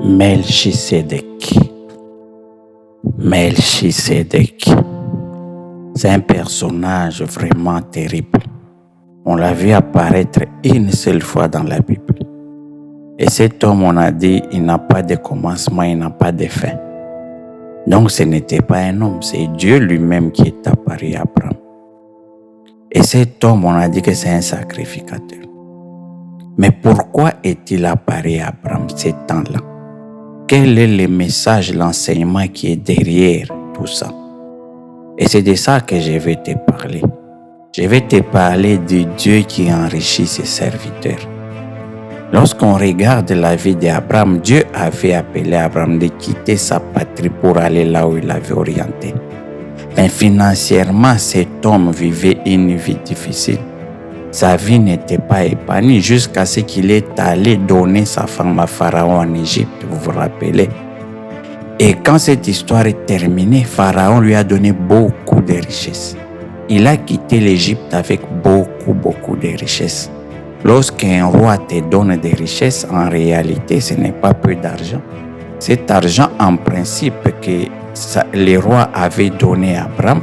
Melchisédek. Melchisédek, c'est un personnage vraiment terrible. On l'a vu apparaître une seule fois dans la Bible. Et cet homme, on a dit, il n'a pas de commencement, il n'a pas de fin. Donc ce n'était pas un homme, c'est Dieu lui-même qui est apparu à Abraham. Et cet homme, on a dit que c'est un sacrificateur. Mais pourquoi est-il apparu à Abraham ces temps-là? Quel est le message, l'enseignement qui est derrière tout ça? Et c'est de ça que je vais te parler. Je vais te parler de Dieu qui enrichit ses serviteurs. Lorsqu'on regarde la vie d'Abraham, Dieu avait appelé Abraham de quitter sa patrie pour aller là où il avait orienté. Mais financièrement, cet homme vivait une vie difficile. Sa vie n'était pas épanouie jusqu'à ce qu'il est allé donner sa femme à Pharaon en Égypte, vous vous rappelez. Et quand cette histoire est terminée, Pharaon lui a donné beaucoup de richesses. Il a quitté l'Égypte avec beaucoup de richesses. Lorsqu'un roi te donne des richesses, en réalité, ce n'est pas peu d'argent. Cet argent, en principe, que les rois avaient donné à Abraham,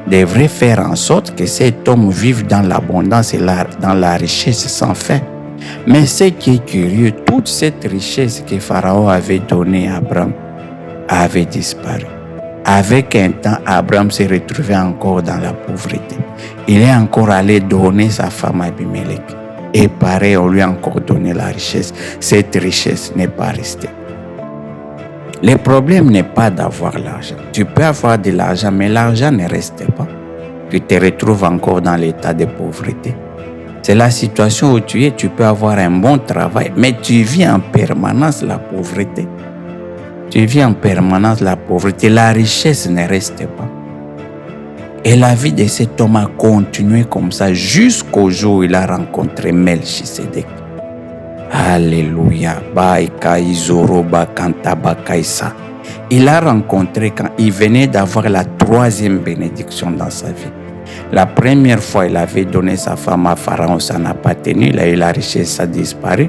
devrait faire en sorte que cet homme vive dans l'abondance et dans la richesse sans fin. Mais ce qui est curieux, toute cette richesse que Pharaon avait donnée à Abraham avait disparu. Avec un temps, Abraham s'est retrouvé encore dans la pauvreté. Il est encore allé donner sa femme à Abimelech. Et pareil, on lui a encore donné la richesse. Cette richesse n'est pas restée. Le problème n'est pas d'avoir l'argent. Tu peux avoir de l'argent, mais l'argent ne reste pas. Tu te retrouves encore dans l'état de pauvreté. C'est la situation où tu es. Tu peux avoir un bon travail, mais tu vis en permanence la pauvreté. Tu vis en permanence la pauvreté. La richesse ne reste pas. Et la vie de cet homme a continué comme ça jusqu'au jour où il a rencontré Melchisédek. Alléluia. Il a rencontré quand il venait d'avoir la 3e bénédiction dans sa vie. La première fois, il avait donné sa femme à Pharaon, ça n'a pas tenu. Il a eu la richesse, ça a disparu.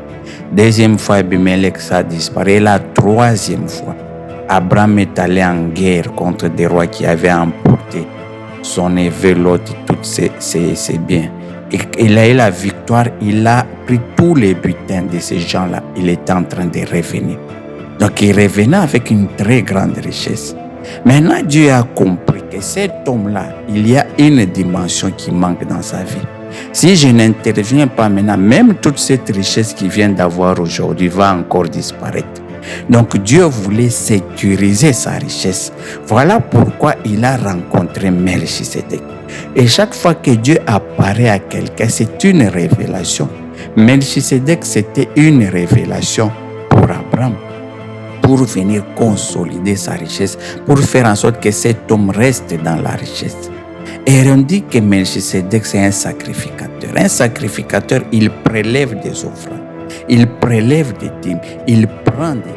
Deuxième fois, Abimelech, ça a disparu. Et la 3e fois, Abraham est allé en guerre contre des rois qui avaient emporté son neveu Lot, tous ses biens. Et il a eu la victoire, il a pris tous les butins de ces gens-là. Il était en train de revenir. Donc il revenait avec une très grande richesse. Maintenant, Dieu a compris que cet homme-là, il y a une dimension qui manque dans sa vie. Si je n'interviens pas maintenant, même toute cette richesse qu'il vient d'avoir aujourd'hui va encore disparaître. Donc Dieu voulait sécuriser sa richesse. Voilà pourquoi il a rencontré Melchisédek. Et chaque fois que Dieu apparaît à quelqu'un, c'est une révélation. Melchisédek, c'était une révélation pour Abraham, pour venir consolider sa richesse, pour faire en sorte que cet homme reste dans la richesse. Et on dit que Melchisédek, c'est un sacrificateur. Un sacrificateur, il prélève des offrandes, il prélève des dîmes, il prend des dîmes.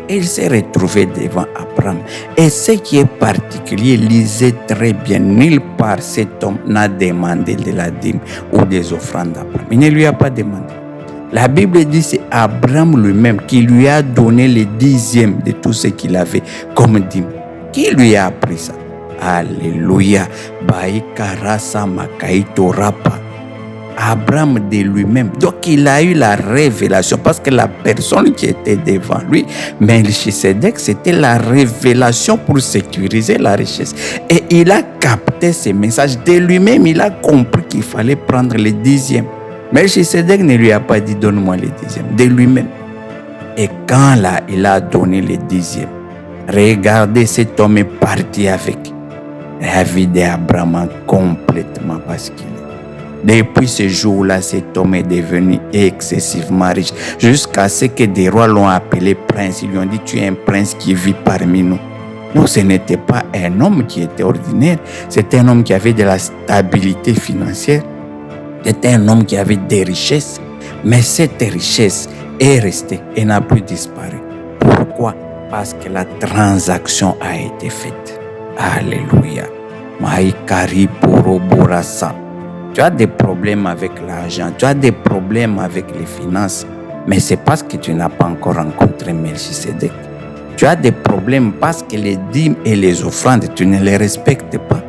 Et il s'est retrouvé devant Abraham. Et ce qui est particulier, lisez très bien, nulle part cet homme n'a demandé de la dîme ou des offrandes d'Abraham. Il ne lui a pas demandé. La Bible dit que c'est Abraham lui-même qui lui a donné le 10e de tout ce qu'il avait comme dîme. Qui lui a appris ça? Alléluia. Baïkarasa makaito rapa. Abraham de lui-même. Donc il a eu la révélation parce que la personne qui était devant lui, Melchisédek, c'était la révélation pour sécuriser la richesse. Et il a capté ce message de lui-même. Il a compris qu'il fallait prendre le 10e. Melchisédek ne lui a pas dit donne-moi le 10e, de lui-même. Et quand là, il a donné le 10e, regardez, cet homme est parti avec. La vie d'Abraham a complètement basculé. Depuis ce jour-là, cet homme est devenu excessivement riche, jusqu'à ce que des rois l'ont appelé prince. Ils lui ont dit, tu es un prince qui vit parmi nous. Non, ce n'était pas un homme qui était ordinaire, c'était un homme qui avait de la stabilité financière, c'était un homme qui avait des richesses, mais cette richesse est restée et n'a plus disparu. Pourquoi? Parce que la transaction a été faite. Alléluia. Maïkari Boroborasa. Tu as des problèmes avec l'argent, tu as des problèmes avec les finances. Mais c'est parce que tu n'as pas encore rencontré Melchisedec. Tu as des problèmes parce que les dîmes et les offrandes, tu ne les respectes pas.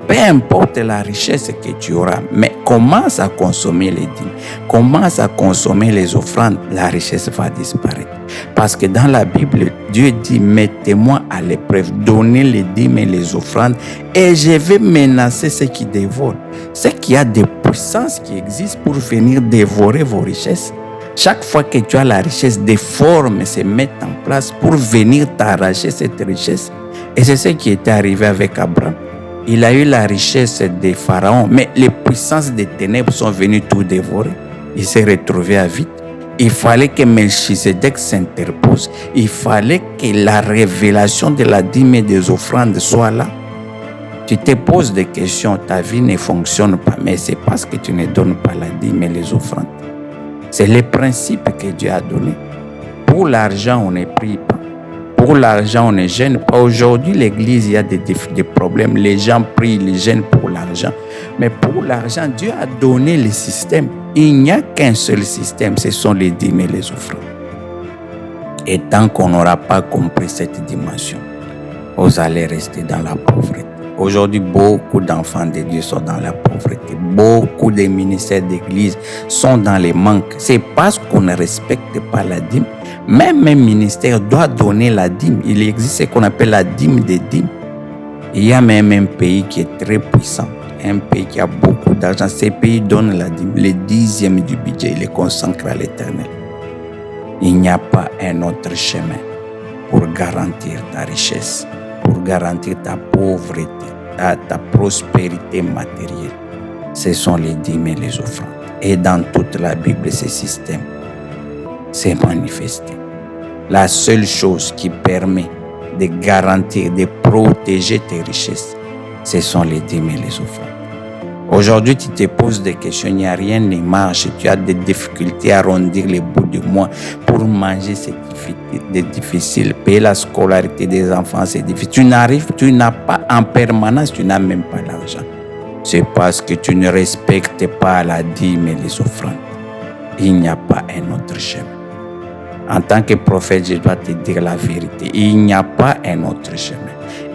Peu importe la richesse que tu auras, mais commence à consommer les dîmes, commence à consommer les offrandes, la richesse va disparaître. Parce que dans la Bible, Dieu dit, mettez-moi à l'épreuve, donnez les dîmes et les offrandes et je vais menacer ceux qui dévorent. C'est qu'il y a des puissances qui existent pour venir dévorer vos richesses. Chaque fois que tu as la richesse, des formes se mettent en place pour venir t'arracher cette richesse. Et c'est ce qui était arrivé avec Abraham. Il a eu la richesse des pharaons, mais les puissances des ténèbres sont venues tout dévorer. Il s'est retrouvé à vide. Il fallait que Melchisedec s'interpose. Il fallait que la révélation de la dîme et des offrandes soit là. Tu te poses des questions, ta vie ne fonctionne pas, mais c'est parce que tu ne donnes pas la dîme et les offrandes. C'est le principe que Dieu a donné. Pour l'argent, on ne prie pas. Pour l'argent, on ne gêne pas. Aujourd'hui, l'église, il y a des problèmes. Les gens prient, les gênent pour l'argent. Mais pour l'argent, Dieu a donné le système. Il n'y a qu'un seul système, ce sont les dîmes et les offrandes. Et tant qu'on n'aura pas compris cette dimension, vous allez rester dans la pauvreté. Aujourd'hui, beaucoup d'enfants de Dieu sont dans la pauvreté. Beaucoup de ministères d'église sont dans les manques. C'est parce qu'on ne respecte pas la dîme. Même un ministère doit donner la dîme. Il existe ce qu'on appelle la dîme des dîmes. Il y a même un pays qui est très puissant. Un pays qui a beaucoup d'argent. Ces pays donnent la dîme. Le 10e du budget, il les consacre à l'Éternel. Il n'y a pas un autre chemin pour garantir ta richesse, pour garantir ta pauvreté, ta prospérité matérielle. Ce sont les dîmes et les offrandes. Et dans toute la Bible, ce système s'est manifesté. La seule chose qui permet de garantir, de protéger tes richesses, ce sont les dîmes et les offrandes. Aujourd'hui, tu te poses des questions, il n'y a rien qui marche, tu as des difficultés à arrondir les bouts du mois pour manger, c'est difficile. Payer la scolarité des enfants, c'est difficile. Tu n'as pas en permanence, tu n'as même pas l'argent. C'est parce que tu ne respectes pas la dîme et les offrandes. Il n'y a pas un autre chemin. En tant que prophète, je dois te dire la vérité. Il n'y a pas un autre chemin.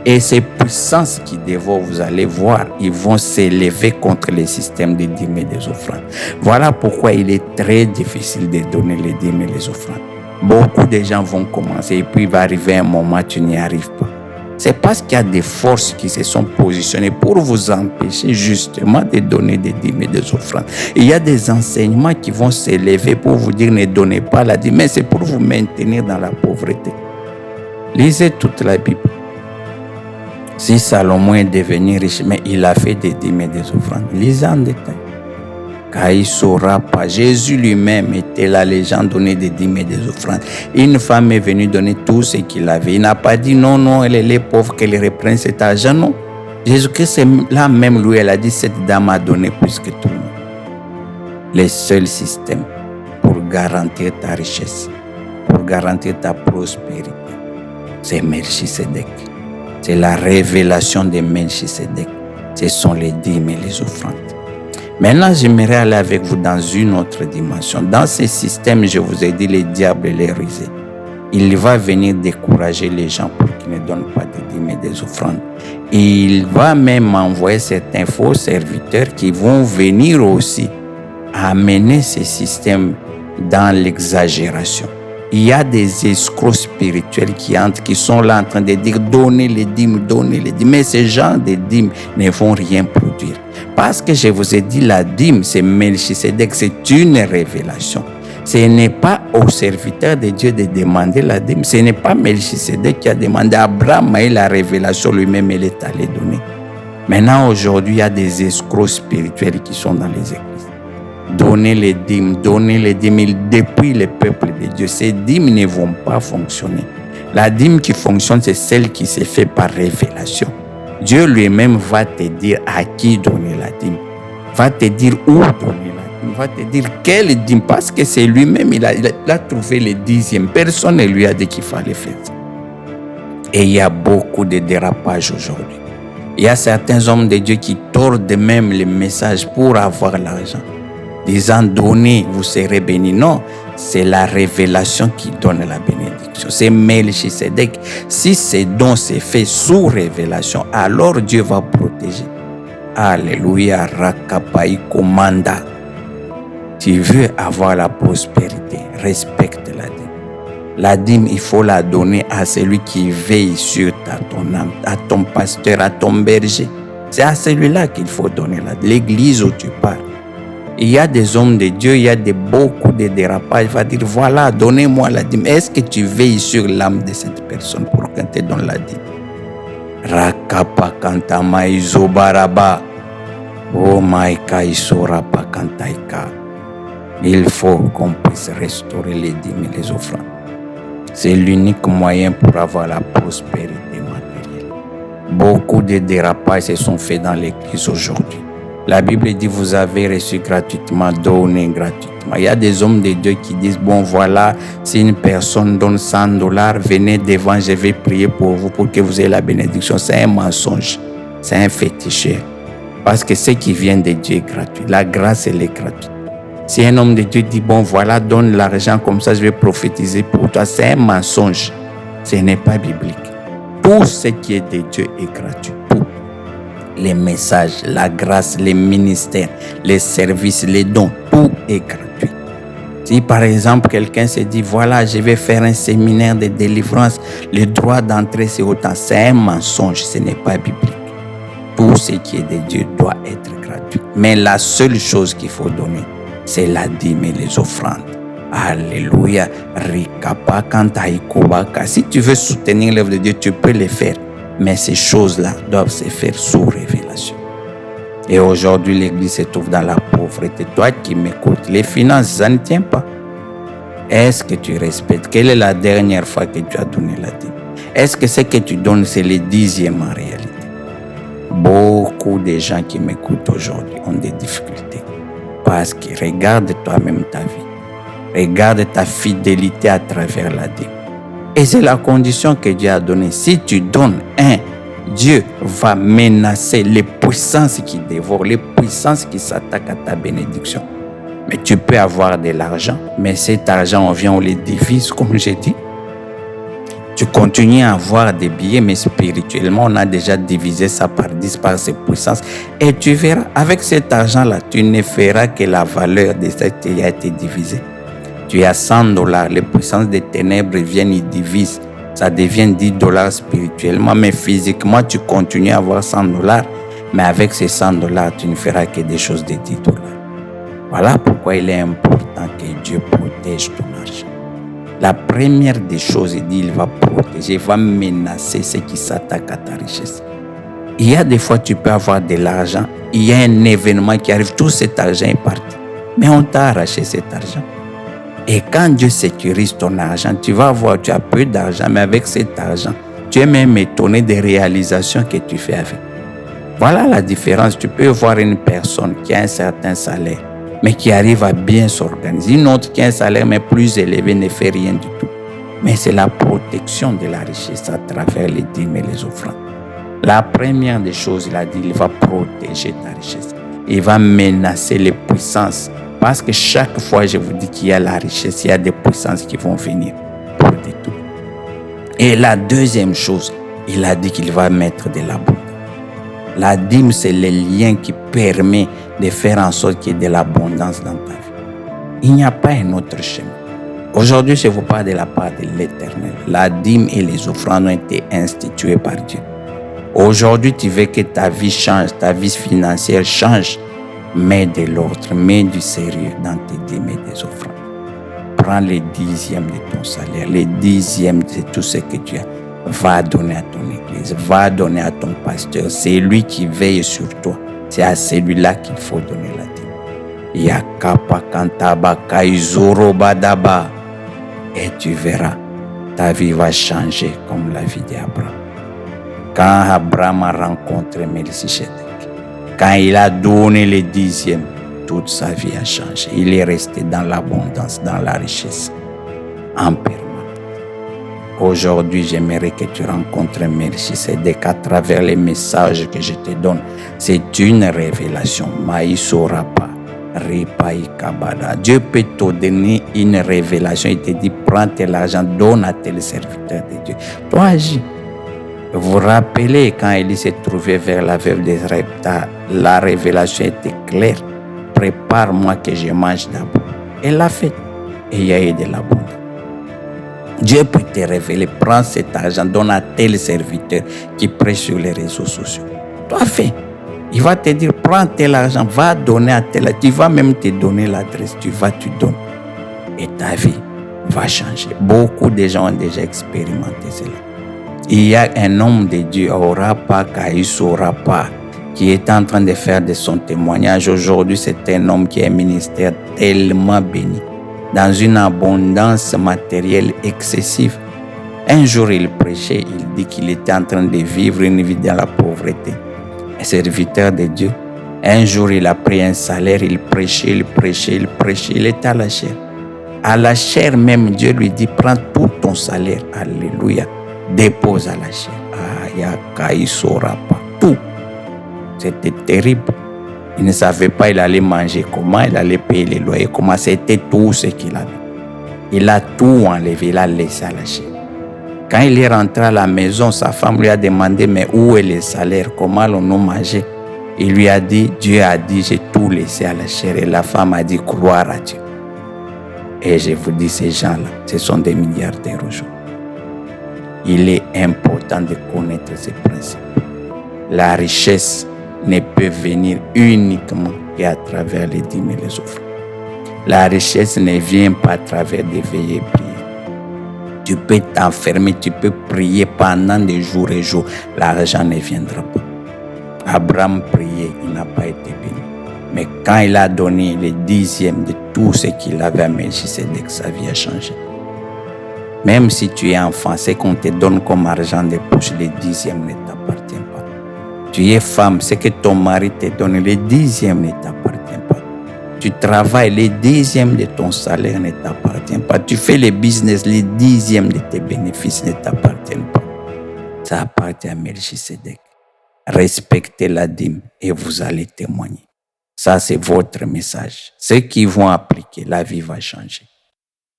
Et ces puissances qui dévorent, vous allez voir, ils vont s'élever contre les systèmes des dîmes et des offrandes. Voilà pourquoi il est très difficile de donner les dîmes et les offrandes. Beaucoup de gens vont commencer et puis il va arriver un moment où tu n'y arrives pas. C'est parce qu'il y a des forces qui se sont positionnées pour vous empêcher justement de donner des dîmes et des offrandes. Il y a des enseignements qui vont s'élever pour vous dire ne donnez pas la dîme, mais c'est pour vous maintenir dans la pauvreté. Lisez toute la Bible. Si Salomon est devenu riche, mais il a fait des dîmes et des offrandes. Lisez en détail. Car il ne saura pas. Jésus lui-même était là, les gens donnaient des dîmes et des offrandes. Une femme est venue donner tout ce qu'il avait. Il n'a pas dit non, elle est pauvre, qu'elle reprenne cet argent. Non. Jésus-Christ, là même, lui, elle a dit cette dame a donné plus que tout le monde. Le seul système pour garantir ta richesse, pour garantir ta prospérité, c'est Melchisedec. C'est la révélation de Melchisedec. Ce sont les dîmes et les offrandes. Maintenant, j'aimerais aller avec vous dans une autre dimension. Dans ce système, je vous ai dit, le diable et les rusés. Il va venir décourager les gens pour qu'ils ne donnent pas de dîmes et des offrandes. Et il va même envoyer certains faux serviteurs qui vont venir aussi amener ce système dans l'exagération. Il y a des escrocs spirituels qui entrent, qui sont là en train de dire donnez les dîmes. Mais ces gens de dîmes ne vont rien produire. Parce que je vous ai dit, la dîme, c'est Melchisedec, c'est une révélation. Ce n'est pas au serviteur de Dieu de demander la dîme. Ce n'est pas Melchisedec qui a demandé. Abraham a eu la révélation lui-même, il est allé donner. Maintenant, aujourd'hui, il y a des escrocs spirituels qui sont dans les églises. Donnez les dîmes, ils dépouillent le peuple de Dieu. Ces dîmes ne vont pas fonctionner. La dîme qui fonctionne, c'est celle qui se fait par révélation. Dieu lui-même va te dire à qui donner la dîme, va te dire où donner la dîme, va te dire quelle dîme, parce que c'est lui-même, il a trouvé le 10e. Personne ne lui a dit qu'il fallait faire ça. Et il y a beaucoup de dérapages aujourd'hui. Il y a certains hommes de Dieu qui tordent même les messages pour avoir l'argent. Disant donnez, vous serez bénis. Non, c'est la révélation qui donne la bénédiction. C'est Melchisedec. Si ces dons s'est fait sous révélation, alors Dieu va protéger. Alléluia, Rakapai commanda. Tu veux avoir la prospérité, respecte la dîme. La dîme, il faut la donner à celui qui veille sur ton âme, à ton pasteur, à ton berger. C'est à celui-là qu'il faut donner la dîme. L'église où tu pars. Il y a des hommes de Dieu, il y a beaucoup de dérapages. Il va dire, voilà, donnez-moi la dîme. Est-ce que tu veilles sur l'âme de cette personne pour qu'elle te donne la dîme? Rakapa kantama izobaraba. Oh maika isorapa kantaika. Il faut qu'on puisse restaurer les dîmes et les offrandes. C'est l'unique moyen pour avoir la prospérité matérielle. Beaucoup de dérapages se sont faits dans l'église aujourd'hui. La Bible dit, vous avez reçu gratuitement, donnez gratuitement. Il y a des hommes de Dieu qui disent, bon voilà, si une personne donne $100, venez devant, je vais prier pour vous pour que vous ayez la bénédiction. C'est un mensonge, c'est un féticheur. Parce que ce qui vient de Dieu est gratuit. La grâce, elle est gratuite. Si un homme de Dieu dit, bon voilà, donne l'argent comme ça, je vais prophétiser pour toi, c'est un mensonge. Ce n'est pas biblique. Tout ce qui est de Dieu est gratuit. Tout. Les messages, la grâce, les ministères, les services, les dons, tout est gratuit. Si par exemple quelqu'un se dit, voilà, je vais faire un séminaire de délivrance, le droit d'entrée c'est autant, c'est un mensonge, ce n'est pas biblique. Tout ce qui est de Dieu doit être gratuit. Mais la seule chose qu'il faut donner, c'est la dîme et les offrandes. Alléluia. Rikapa kantaikobaka. Si tu veux soutenir l'œuvre de Dieu, tu peux le faire. Mais ces choses-là doivent se faire sous révélation. Et aujourd'hui, l'Église se trouve dans la pauvreté. Toi qui m'écoutes, les finances, ça ne tient pas. Est-ce que tu respectes? Quelle est la dernière fois que tu as donné la dîme? Est-ce que ce que tu donnes, c'est le 10e en réalité? Beaucoup de gens qui m'écoutent aujourd'hui ont des difficultés. Parce que regarde toi-même ta vie. Regarde ta fidélité à travers la dîme. Et c'est la condition que Dieu a donnée. Si tu donnes Dieu va menacer les puissances qui dévorent, les puissances qui s'attaquent à ta bénédiction. Mais tu peux avoir de l'argent, mais cet argent, on les divise, comme j'ai dit. Tu continues à avoir des billets, mais spirituellement, on a déjà divisé ça par 10 par ces puissances. Et tu verras, avec cet argent-là, tu ne feras que la valeur de ce qui a été divisé. Tu as $100, les puissances des ténèbres viennent, ils divisent. Ça devient $10 spirituellement, mais physiquement, tu continues à avoir $100. Mais avec ces $100, tu ne feras que des choses de $10. Voilà pourquoi il est important que Dieu protège ton argent. La première des choses, il dit, il va protéger, il va menacer ceux qui s'attaquent à ta richesse. Il y a des fois, tu peux avoir de l'argent, il y a un événement qui arrive, tout cet argent est parti. Mais on t'a arraché cet argent. Et quand Dieu sécurise ton argent, tu vas voir, tu as peu d'argent, mais avec cet argent, tu es même étonné des réalisations que tu fais avec. Voilà la différence. Tu peux voir une personne qui a un certain salaire, mais qui arrive à bien s'organiser. Une autre qui a un salaire, mais plus élevé, ne fait rien du tout. Mais c'est la protection de la richesse à travers les dîmes et les offrandes. La première des choses, il a dit, il va protéger ta richesse. Il va menacer les puissances. Parce que chaque fois, je vous dis qu'il y a la richesse, il y a des puissances qui vont venir pour détruire. Et la deuxième chose, il a dit qu'il va mettre de l'abondance. La dîme, c'est le lien qui permet de faire en sorte qu'il y ait de l'abondance dans ta vie. Il n'y a pas un autre chemin. Aujourd'hui, je vous parle de la part de l'Éternel. La dîme et les offrandes ont été instituées par Dieu. Aujourd'hui, tu veux que ta vie change, ta vie financière change. Mets de l'ordre, mets du sérieux dans tes dîmes et tes offrandes. Prends les 10e de ton salaire, les 10e de tout ce que tu as. Va donner à ton église, va donner à ton pasteur. C'est lui qui veille sur toi. C'est à celui-là qu'il faut donner la dîme. Yakapa kantaba kaizoro badaba. Et tu verras, ta vie va changer comme la vie d'Abraham. Quand Abraham a rencontré Melchisedec, quand il a donné les 10e, toute sa vie a changé. Il est resté dans l'abondance, dans la richesse, en permanence. Aujourd'hui, j'aimerais que tu rencontres Melchisedec à travers les messages que je te donne. C'est une révélation. Maïsorapa, Dieu peut te donner une révélation. Il te dit, prends tel argent, donne à tel serviteur de Dieu. Toi, agis. Vous vous rappelez quand Élie s'est trouvé vers la veuve de Sarepta, la révélation était claire. Prépare-moi que je mange d'abord. Elle l'a fait. Et il y a eu de l'abondance. Dieu peut te révéler, prends cet argent, donne à tel serviteur qui prêche sur les réseaux sociaux. Toi, fais. Il va te dire, prends tel argent, va donner à tel. Tu vas même te donner l'adresse, tu donnes. Et ta vie va changer. Beaucoup de gens ont déjà expérimenté cela. Il y a un homme de Dieu, Orapa Kaïsorapa, qui est en train de faire de son témoignage. Aujourd'hui, c'est un homme qui a un ministère tellement béni, dans une abondance matérielle excessive. Un jour, il prêchait, il dit qu'il était en train de vivre une vie dans la pauvreté. Un serviteur de Dieu. Un jour, il a pris un salaire, il prêchait, il était à la chair. À la chair même, Dieu lui dit, prends tout ton salaire, alléluia, dépose à la chair. Il saura pas tout. C'était terrible. Il ne savait pas, il allait manger comment, il allait payer les loyers, comment, c'était tout ce qu'il avait. Il a tout enlevé, il a laissé à la chair. Quand il est rentré à la maison, sa femme lui a demandé, mais où est le salaire, comment allons-nous manger? Il lui a dit, Dieu a dit, j'ai tout laissé à la chair. Et la femme a dit, croire à Dieu. Et je vous dis, ces gens-là, ce sont des milliardaires aujourd'hui. Il est important de connaître ces principes. La richesse ne peut venir uniquement qu'à travers les dîmes et les offrandes. La richesse ne vient pas à travers des veillées et prières. Tu peux t'enfermer, tu peux prier pendant des jours et jours. L'argent ne viendra pas. Abraham priait, il n'a pas été béni. Mais quand il a donné le 10e de tout ce qu'il avait à Melchisedec, sa vie a changé. Même si tu es enfant, ce qu'on te donne comme argent de poche, le 10e ne t'appartient pas. Tu es femme, ce que ton mari te donne, le 10e ne t'appartient pas. Tu travailles, le 10e de ton salaire ne t'appartient pas. Tu fais le business, le 10e de tes bénéfices ne t'appartiennent pas. Ça appartient à Melchisedec. Respectez la dîme et vous allez témoigner. Ça, c'est votre message. Ceux qui vont appliquer, la vie va changer.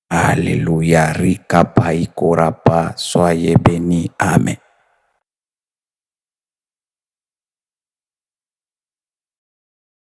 Alléluia. Rika Pai Korapa. Soyez bénis. Amen.